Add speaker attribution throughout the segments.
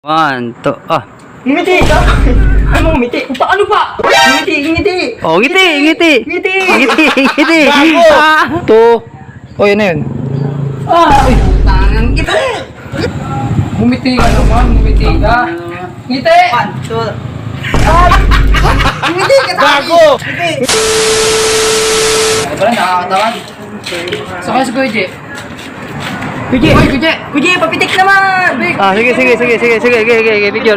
Speaker 1: One, two,
Speaker 2: Ngiti ka? Ano ngiti? Paano ba? Ngiti.
Speaker 1: Oh, ngiti. Ngiti.
Speaker 2: Gago!
Speaker 3: Two. O, yun na yun.
Speaker 2: Uy, tangang kita. Ngumiti ka naman, ngumiti ka. Ngiti! One, two. Ngiti ka tayo.
Speaker 3: Gago!
Speaker 2: Ngiti. Ay, pala nakakatawan. Sakay si Kuya J. Kuya J, papitik naman!
Speaker 1: Sige,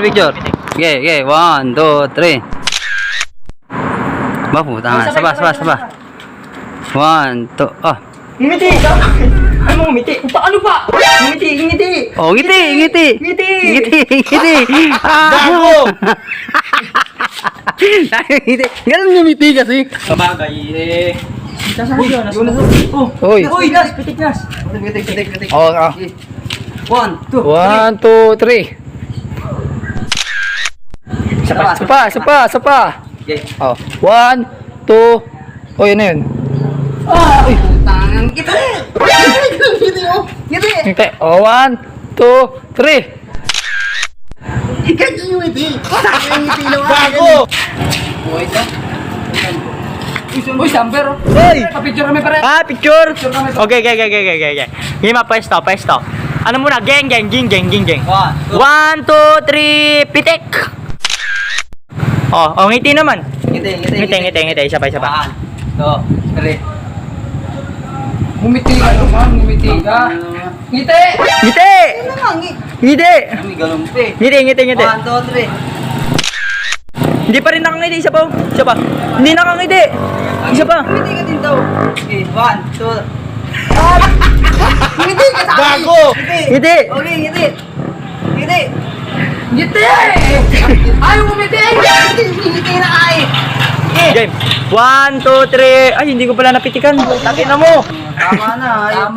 Speaker 1: picture. Okay, one, two, three. Putang, saba. One, two,
Speaker 2: Ngiti ka? Ano ngumiti? Paano ba? Ngiti.
Speaker 1: Oh, ngiti.
Speaker 3: Gago!
Speaker 1: Ngiti. Ganun ngumiti kasi.
Speaker 2: Sabagay eh.
Speaker 3: Uy.
Speaker 2: Uy, pitik nas. Pitik.
Speaker 3: O,
Speaker 2: One, two,
Speaker 3: One, two, three. Sapa.
Speaker 2: Okay.
Speaker 3: O, one, two. O, yun na yun.
Speaker 2: Uy, tangang kita. Ngiti.
Speaker 3: Hintay. O, one, two, three. Gago!
Speaker 2: Uy, samper.
Speaker 3: Uy!
Speaker 2: Pa-picture kami pare.
Speaker 3: Picture! Okay. Game up, pwesto. Ano muna? Geng. One, two, three, pitik! Oh, ngiti naman. Ngiti. Isa pa.
Speaker 2: One, two, three. Ngumiti ka naman, ngumiti ka. Ngiti!
Speaker 3: Ngiti! Ngiti!
Speaker 2: Kami galumpi.
Speaker 3: Ngiti.
Speaker 2: One, two, three.
Speaker 3: Hindi pa rin nakangiti. Isa pa. Hindi nakangiti. Isa pa.
Speaker 2: Ngiti ka din daw. Okay, one, two. Ngiti ka tayo.
Speaker 3: Gago! Ngiti.
Speaker 2: Okay, ngiti. Ayaw ngumiti. Ngiti na ay.
Speaker 3: Game. One, two, three. Ay, hindi ko pala napitikan. Takin na mo.
Speaker 2: Tama na.